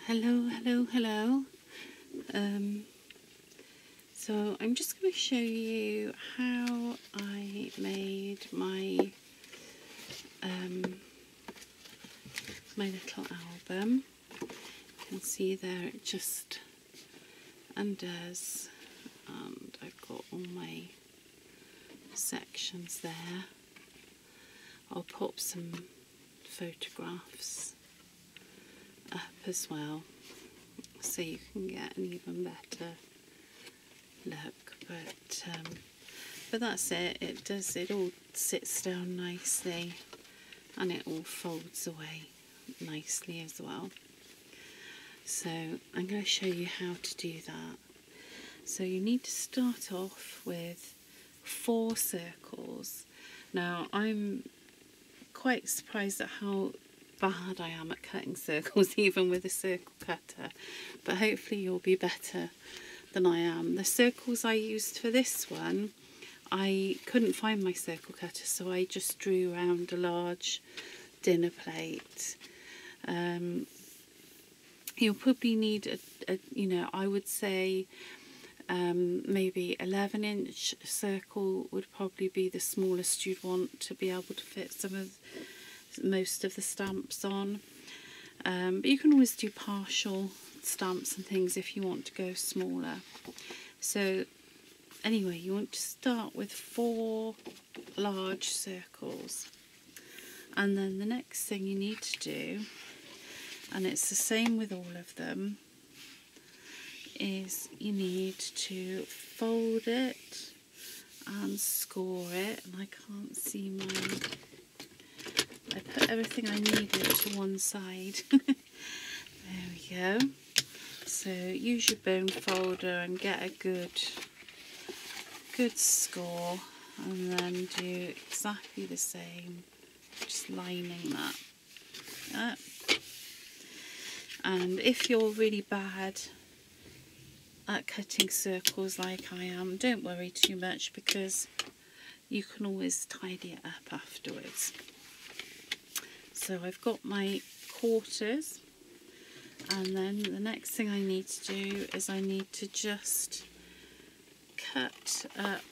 Hello. So I'm just going to show you how I made my my little album. You can see there it just undoes, and I've got all my sections there. I'll pop some photographs up as well, so you can get an even better look. But that's it. It all sits down nicely, and it all folds away nicely as well. So I'm going to show you how to do that. So you need to start off with 4 circles. Now I'm quite surprised at how bad I am at cutting circles even with a circle cutter, but hopefully you'll be better than I am. The circles I used for this one, I couldn't find my circle cutter, so I just drew around a large dinner plate. You'll probably need I would say maybe 11-inch circle would probably be the smallest you'd want to be able to fit most of the stamps on. But you can always do partial stamps and things if you want to go smaller. So anyway, you want to start with 4 large circles, and then the next thing you need to do, and it's the same with all of them, is you need to fold it and score it. And I can't see mine. I put everything I needed to one side. There we go. So use your bone folder and get a good score, and then do exactly the same, just lining that up. And if you're really bad at cutting circles like I am, don't worry too much, because you can always tidy it up afterwards. So I've got my quarters, and then the next thing I need to do is I need to just cut up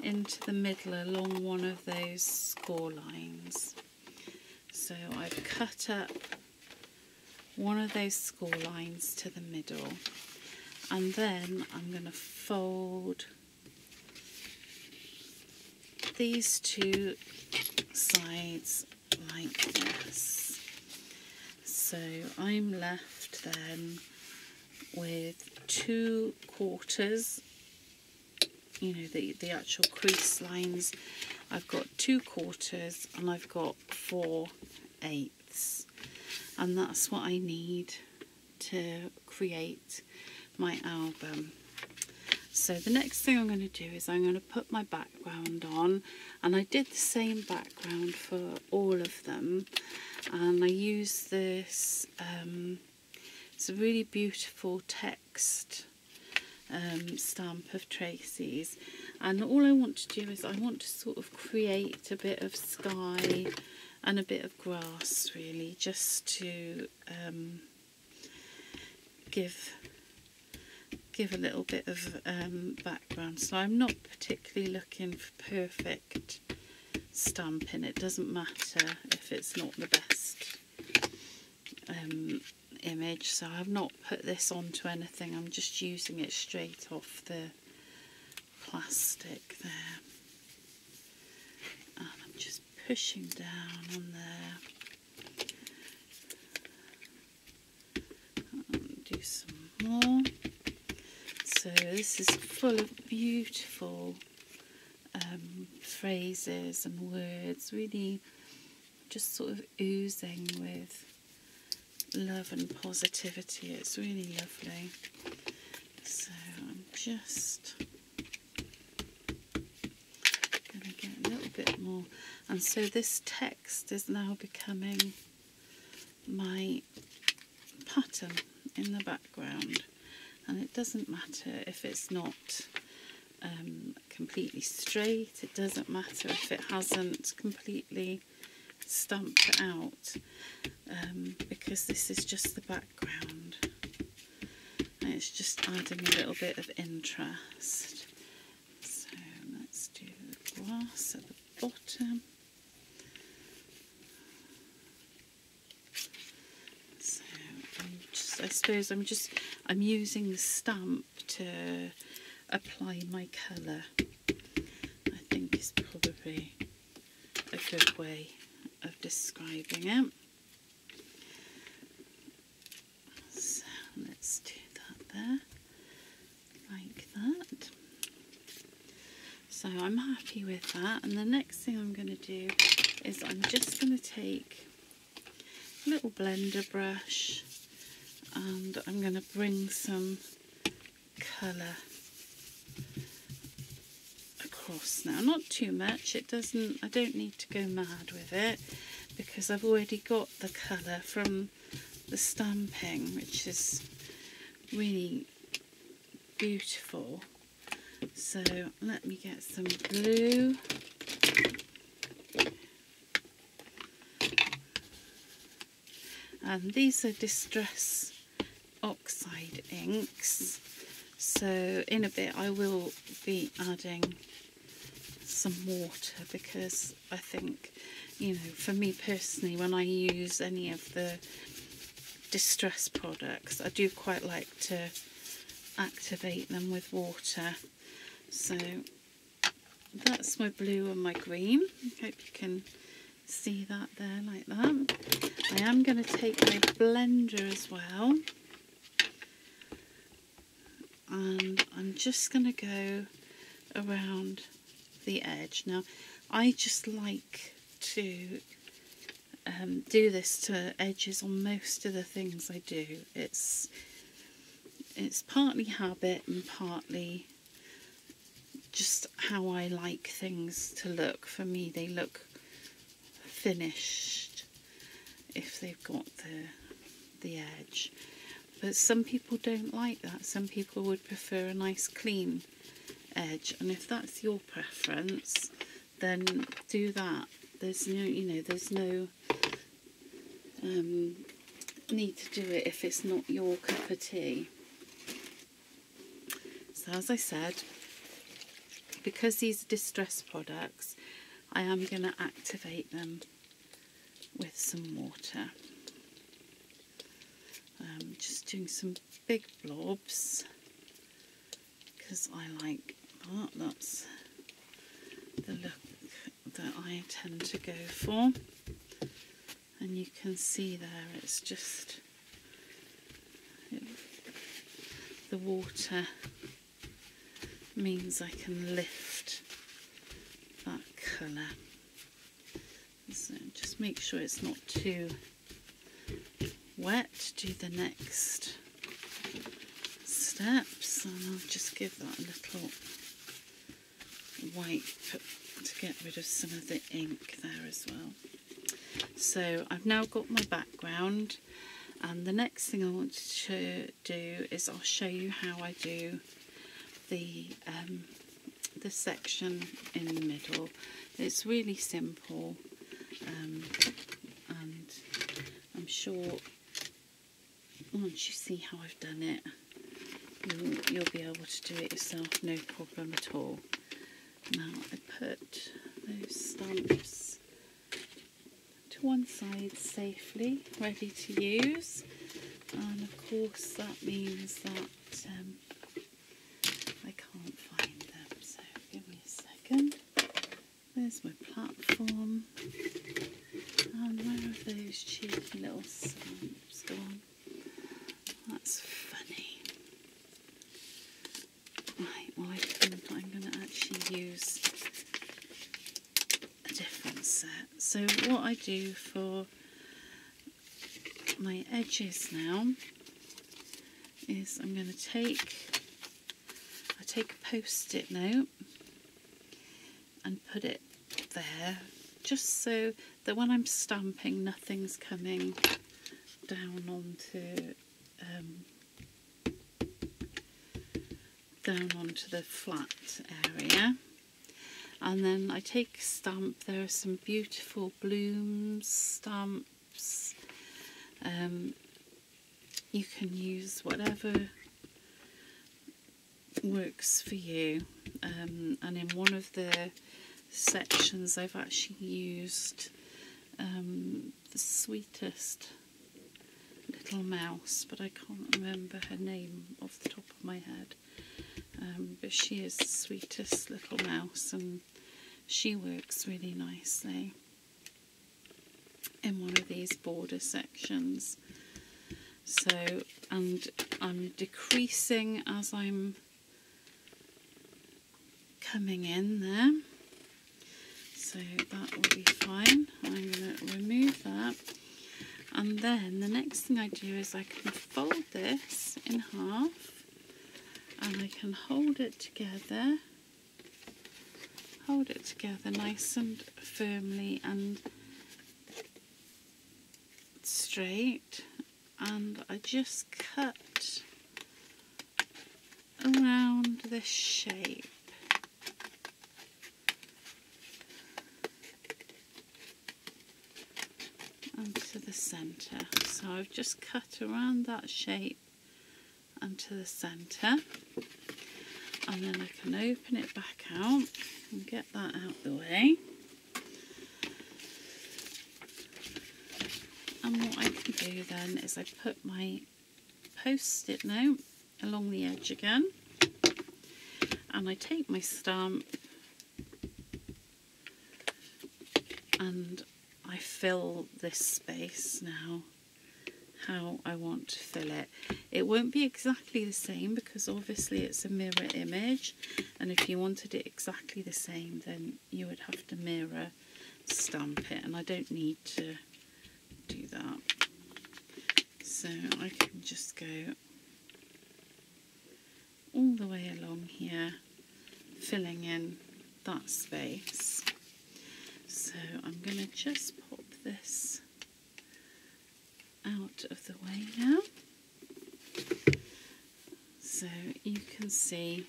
into the middle along one of those score lines. So I've cut up one of those score lines to the middle, and then I'm going to fold these 2 sides like this. So I'm left then with 2 quarters, the actual crease lines. I've got 2 quarters and I've got 4/8, and that's what I need to create my album. So the next thing I'm going to do is I'm going to put my background on, and I did the same background for all of them, and I use this, it's a really beautiful text stamp of Tracy's, and all I want to do is I want to sort of create a bit of sky and a bit of grass, really, just to give a little bit of background. So I'm not particularly looking for perfect stamping. It doesn't matter if it's not the best image. So I've not put this onto anything. I'm just using it straight off the plastic there. And I'm just pushing down on there. And do some more. So this is full of beautiful phrases and words, really just sort of oozing with love and positivity. It's really lovely. So I'm just going to get a little bit more. And so this text is now becoming my pattern in the background. And it doesn't matter if it's not completely straight. It doesn't matter if it hasn't completely stamp it out because this is just the background. And it's just adding a little bit of interest. So let's do the grass at the bottom. So I suppose I'm using the stamp to apply my colour. I think is probably a good way of describing it. So let's do that there, like that. So I'm happy with that, and the next thing I'm going to do is I'm just going to take a little blender brush and I'm going to bring some colour across now. Not too much, I don't need to go mad with it because I've already got the colour from the stamping, which is really beautiful. So let me get some blue. And these are Distress Oxide inks. So in a bit I will be adding some water because I think, you know, for me personally, when I use any of the distress products, I do quite like to activate them with water. So that's my blue and my green. I hope you can see that there like that. I am going to take my blender as well, and I'm just going to go around the edge. Now I just like to do this to edges on most of the things I do. It's partly habit and partly just how I like things to look. For me, they look finished if they've got the edge, but some people don't like that. Some people would prefer a nice clean edge, and if that's your preference, then do that. There's no, you know, there's no need to do it if it's not your cup of tea. So as I said, because these are distress products, I am going to activate them with some water. Just doing some big blobs because I like that. That's the look that I tend to go for. And you can see there, it's just the water means I can lift that colour. So just make sure it's not too wet. Do the next steps, and I'll just give that a little wipe to get rid of some of the ink there as well. So I've now got my background, and the next thing I want to do is I'll show you how I do the section in the middle. It's really simple, and I'm sure once you see how I've done it, you'll be able to do it yourself, no problem at all. Now I put those stamps to one side safely, ready to use, and of course that means that I can't find them, so give me a second. There's my platform, and where have those cheeky little stamps gone? That's funny. Right, well I'm going to actually use a different set. So what I do for my edges now is I'm going to take a post-it note and put it there, just so that when I'm stamping, nothing's coming down onto the flat area. And then I take a stamp. There are some beautiful blooms stamps. You can use whatever works for you. And in one of the sections I've actually used the sweetest little mouse, but I can't remember her name off the top of my head. But she is the sweetest little mouse, and she works really nicely in one of these border sections. So, and I'm decreasing as I'm coming in there, so that will be fine. I'm going to remove that, and then the next thing I do is I can fold this in half, and I can hold it together nice and firmly and straight, and I just cut around this shape. And to the centre. So I've just cut around that shape and to the centre, and then I can open it back out and get that out the way. And what I can do then is I put my post-it note along the edge again, and I take my stamp and I fill this space now how I want to fill it. It won't be exactly the same because obviously it's a mirror image, and if you wanted it exactly the same then you would have to mirror stamp it, and I don't need to do that. So I can just go all the way along here, filling in that space. So I'm going to just pop this out of the way now, so you can see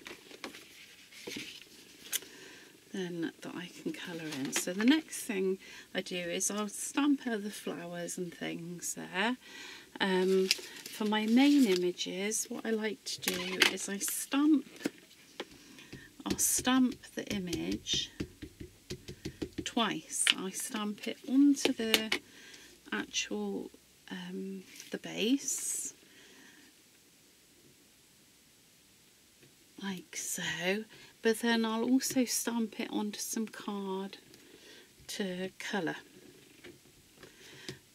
then that I can colour in. So the next thing I do is I'll stamp out the flowers and things there. For my main images, what I like to do is I'll stamp the image twice. I stamp it onto the actual the base like so, but then I'll also stamp it onto some card to colour,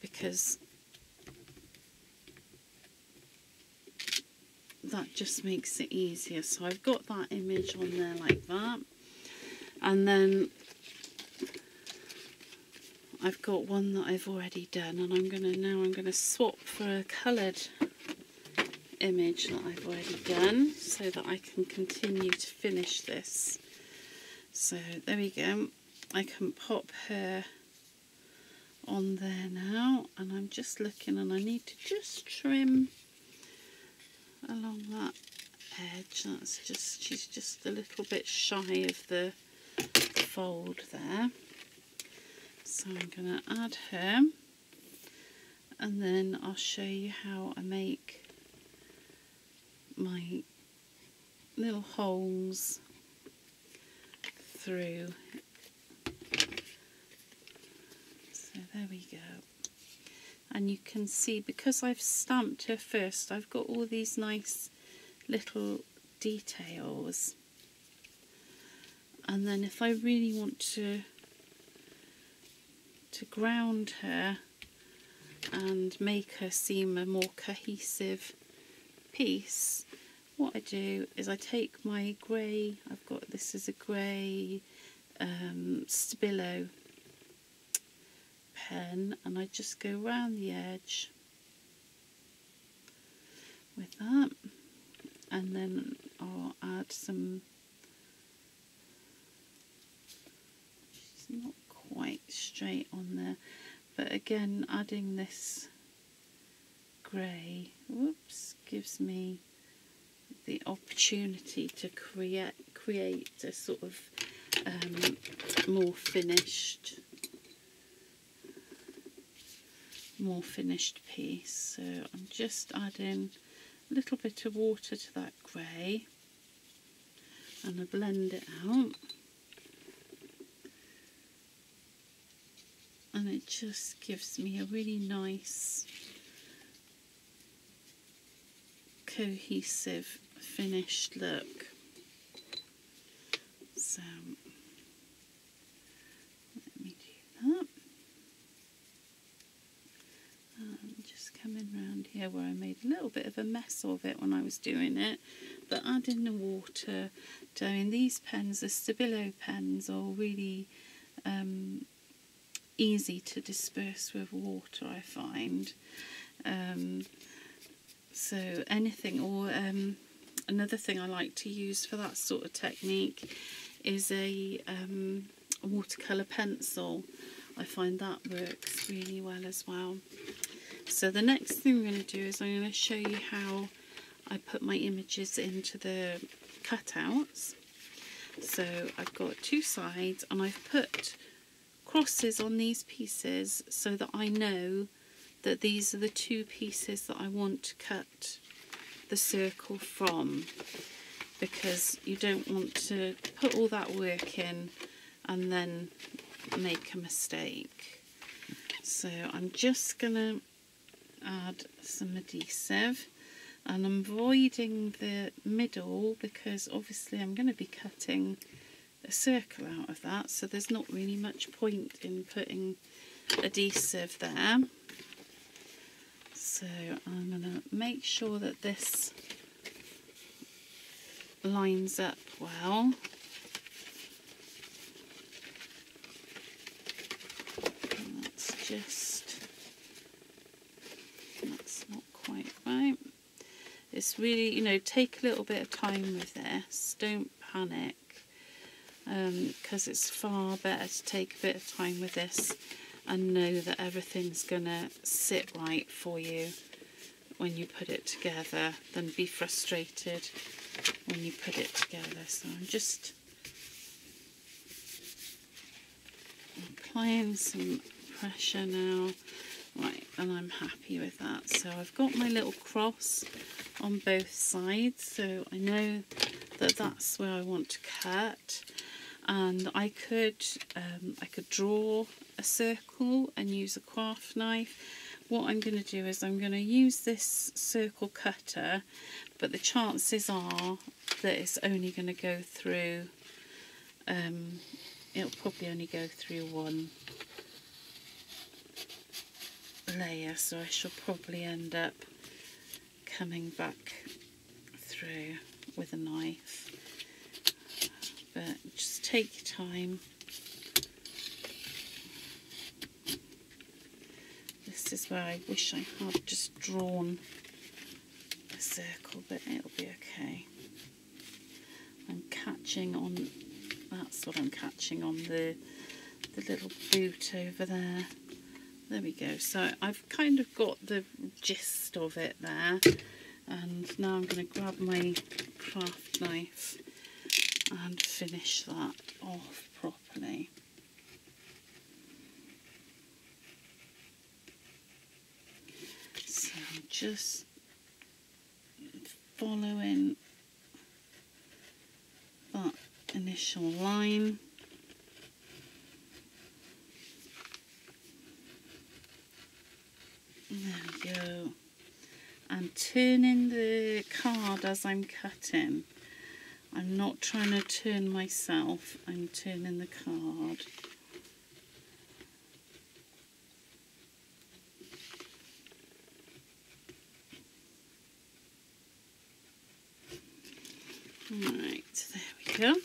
because that just makes it easier. So I've got that image on there like that, and then I've got one that I've already done, and I'm gonna swap for a coloured image that I've already done so that I can continue to finish this. So there we go. I can pop her on there now, and I'm just looking, and I need to just trim along that edge. That's just, she's just a little bit shy of the fold there. So I'm going to add her, and then I'll show you how I make my little holes through. So there we go. And you can see, because I've stamped her first, I've got all these nice little details. And then if I really want to ground her and make her seem a more cohesive piece, what I do is I take my grey, I've got, this is a grey Stabilo pen, and I just go round the edge with that, and then I'll add some, she's not quite straight on there, but again adding this grey, whoops, gives me the opportunity to create a sort of more finished piece. So I'm just adding a little bit of water to that grey and I blend it out, and it just gives me a really nice cohesive finished look. So let me do that. And just coming round here where I made a little bit of a mess of it when I was doing it, but adding the water. Doing these pens, the Stabilo pens, are really easy to disperse with water, I find. So anything, or another thing I like to use for that sort of technique is a watercolour pencil. I find that works really well as well. So the next thing we're going to do is I'm going to show you how I put my images into the cutouts. So I've got two sides and I've put crosses on these pieces so that I know that these are the two pieces that I want to cut the circle from, because you don't want to put all that work in and then make a mistake. So I'm just going to add some adhesive, and I'm avoiding the middle because obviously I'm going to be cutting a circle out of that, so there's not really much point in putting adhesive there. So I'm going to make sure that this lines up well. And that's not quite right. It's really, you know, take a little bit of time with this. Don't panic, because it's far better to take a bit of time with this and know that everything's going to sit right for you when you put it together than be frustrated when you put it together. So I'm just applying some pressure now. Right, and I'm happy with that. So I've got my little cross on both sides, so I know that that's where I want to cut. And I could draw a circle and use a craft knife. What I'm going to do is I'm going to use this circle cutter, but the chances are that it's only going to go through, it'll probably only go through one layer, so I shall probably end up coming back through with a knife. But just take your time. This is where I wish I had just drawn a circle, but it'll be okay. I'm catching on, that's what I'm catching on, the little boot over there. There we go. So I've kind of got the gist of it there, and now I'm going to grab my craft knife and finish that off properly. So I'm just following that initial line. There we go. And turning the card as I'm cutting. I'm not trying to turn myself, I'm turning the card. Right, there we go.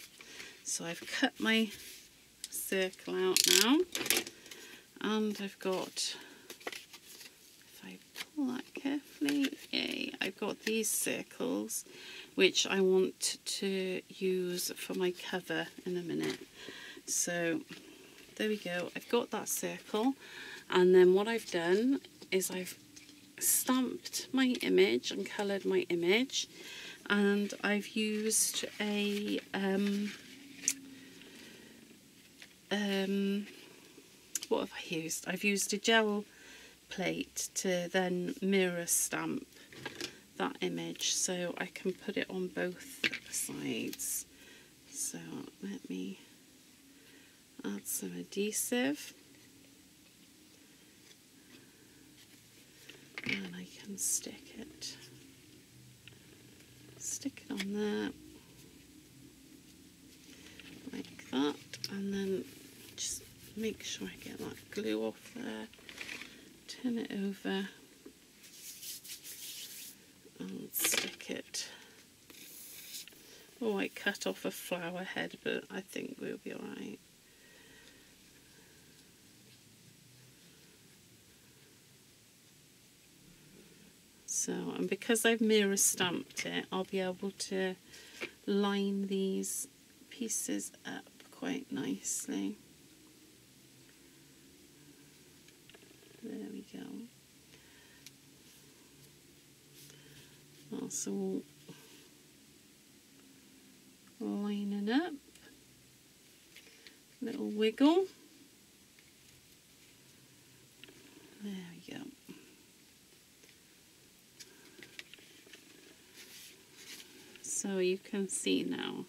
So I've cut my circle out now, and I've got, if I pull that carefully, yay, I've got these circles which I want to use for my cover in a minute. So there we go, I've got that circle, and then what I've done is I've stamped my image and coloured my image, and I've used a what have I used? I've used a gel plate to then mirror stamp that image so I can put it on both sides. So let me add some adhesive and I can stick it on there like that, and then just make sure I get that glue off there, turn it over and stick it. Oh, I cut off a flower head, but I think we'll be alright. So, and because I've mirror stamped it, I'll be able to line these pieces up quite nicely. There we go. Also lining up, little wiggle. There we go. So you can see now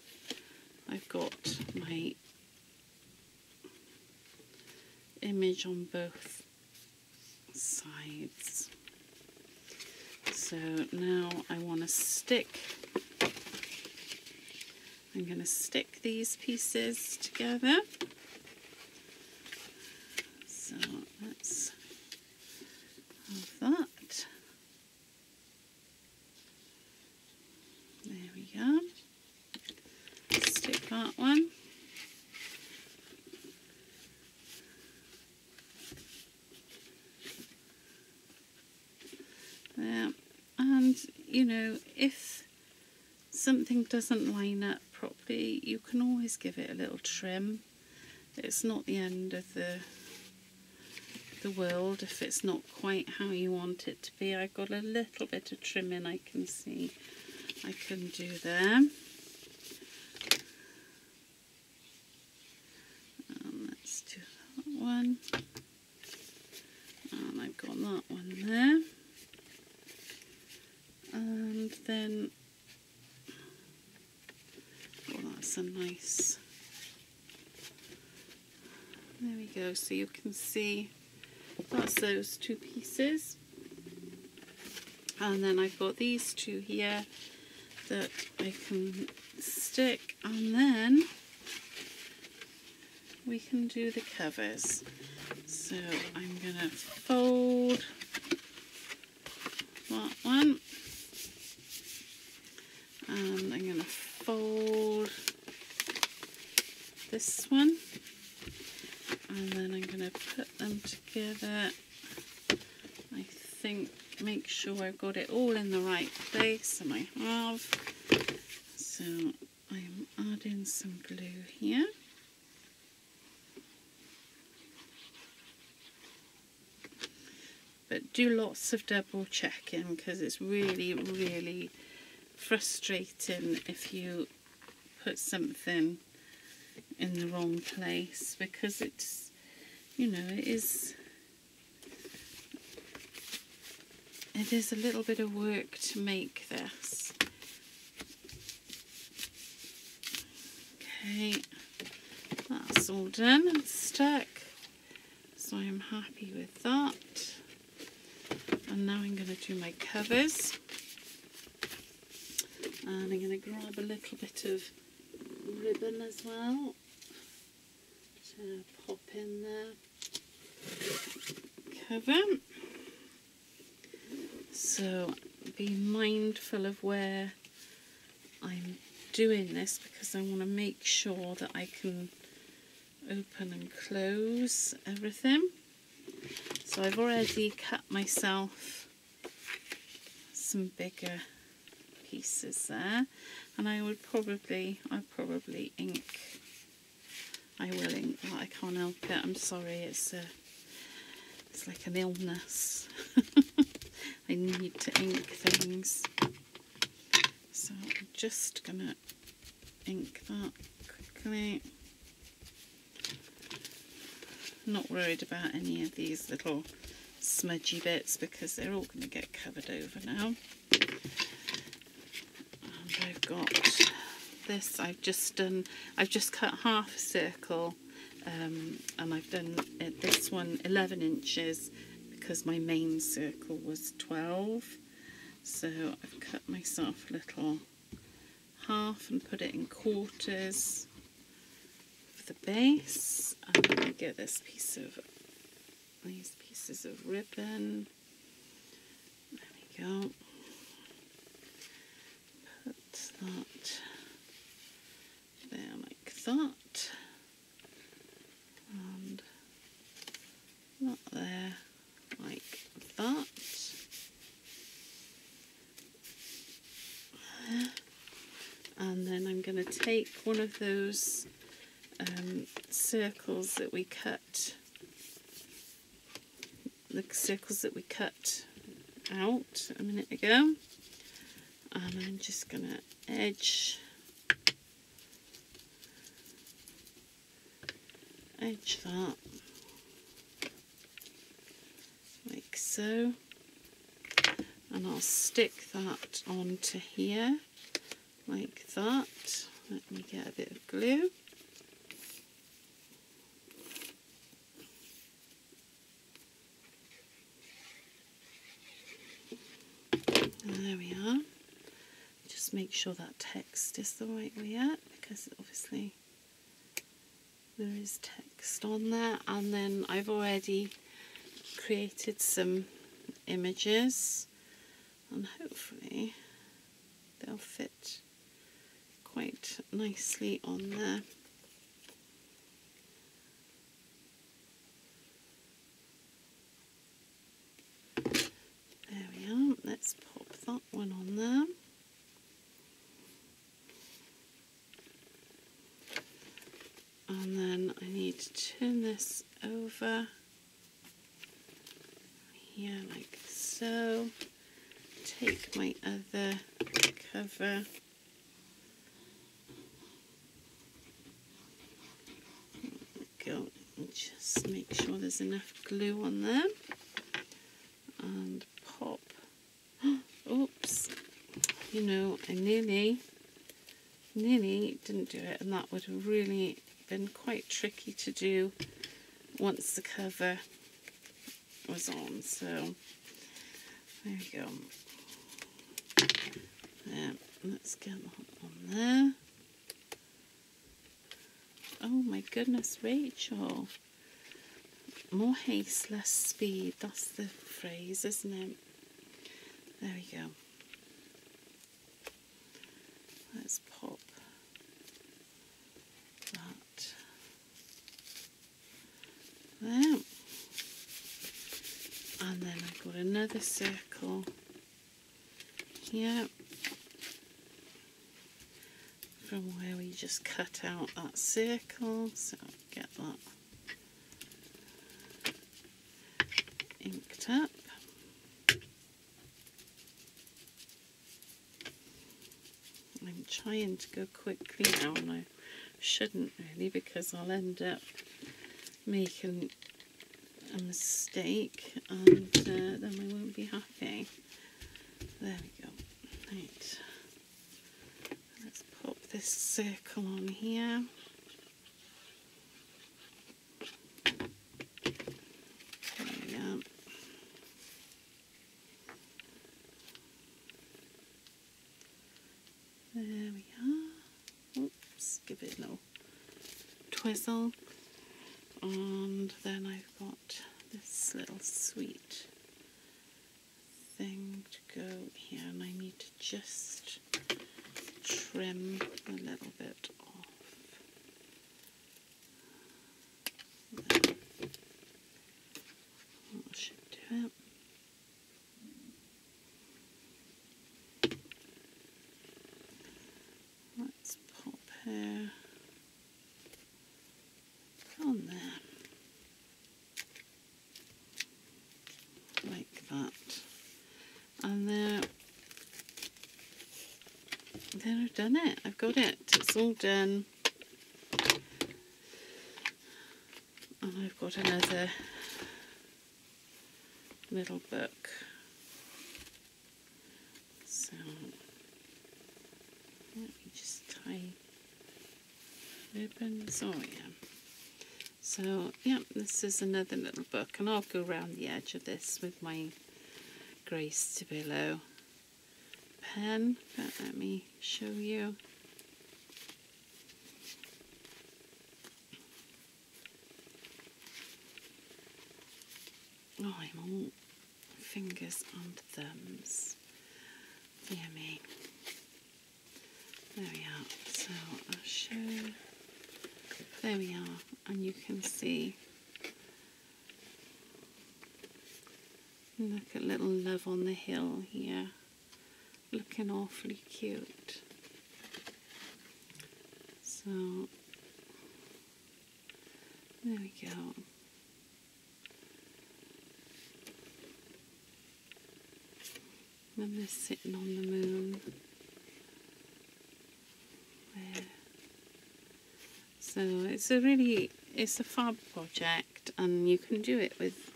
I've got my image on both sides. So now I want to stick, I'm going to stick these pieces together. So let's have that. There we go. Stick that one. There. And you know, if something doesn't line up properly, you can always give it a little trim. It's not the end of the world if it's not quite how you want it to be. I've got a little bit of trimming I can see I can do there. Let's do that one. And I've got that one there. And then, oh, that's a nice, there we go. So you can see that's those two pieces. And then I've got these two here that I can stick, and then we can do the covers. So I'm going to fold that one, and I'm going to fold this one, and then I'm going to put them together. I think, make sure I've got it all in the right place, and I have. So I'm adding some glue here. But do lots of double checking, because it's really, really frustrating if you put something in the wrong place, because it's, you know, it is a little bit of work to make this. Okay, that's all done and stuck, so I'm happy with that. And now I'm going to do my covers, and I'm going to grab a little bit of ribbon as well to pop in there. Cover. So be mindful of where I'm doing this, because I want to make sure that I can open and close everything. So I've already cut myself some bigger pieces there, and I'll probably ink. I will ink that. I can't help it. I'm sorry. It's like an illness. I need to ink things. So I'm just gonna ink that quickly. I'm not worried about any of these little smudgy bits because they're all going to get covered over now. And I've got this, I've just cut half a circle, and I've done this one 11 inches because my main circle was 12. So I've cut myself a little half and put it in quarters for the base. And then I get these pieces of ribbon. There we go. Put that there like that. And that there like that. And then I'm going to take one of those circles that we cut, the circles that we cut out a minute ago, and I'm just going to edge that like so, and I'll stick that onto here like that. Let me get a bit of glue. And there we are. Just make sure that text is the right way up, because obviously there is text on there. And then I've already created some images, and hopefully they'll fit quite nicely on there. There we are. Let's pop that one on there. And then I need to turn this over here like so. Take my other cover. Go and just make sure there's enough glue on there and pop. Oops, you know, I nearly didn't do it, and that would have really been quite tricky to do once the cover was on. So there we go. There, let's get that on there. Oh my goodness, Rachel. More haste, less speed. That's the phrase, isn't it? There we go. Let's pop that there. And then I've got another circle here from where we just cut out that circle, so I'll get that inked up. I'm trying to go quickly now, and I shouldn't really, because I'll end up making a mistake, and then I won't be happy. There we go. Right. Let's pop this circle on here. There we go. There we are. Oops, give it a little twizzle. And then I've got this little sweet thing to go here, and I need to just trim a little bit off. There. That should do it. Let's pop her on there. Like that. And there I've done it. I've got it. It's all done. And I've got got another little book. So let me just tie ribbons. Oh yeah. So yeah, this is another little book, and I'll go around the edge of this with my grey Stabilo pen, but let me show you. Oh, I'm all fingers and thumbs. Dear me. There we are. So I'll show. There we are, and you can see. Look at little Love on the Hill here, looking awfully cute. So there we go. And they're sitting on the moon there. So it's a fab project, and you can do it with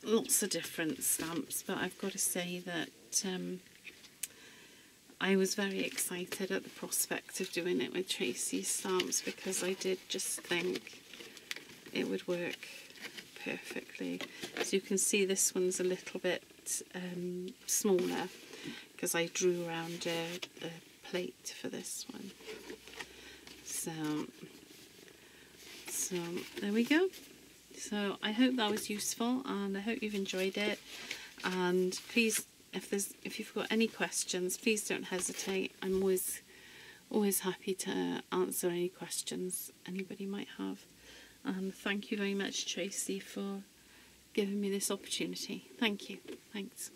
lots of different stamps, but I've got to say that I was very excited at the prospect of doing it with Tracy stamps, because I did just think it would work perfectly. As you can see, this one's a little bit smaller because I drew around a plate for this one. So there we go. So I hope that was useful, and I hope you've enjoyed it. And please, if you've got any questions, please don't hesitate. I'm always happy to answer any questions anybody might have. And thank you very much, Tracy, for giving me this opportunity. Thank you. Thanks.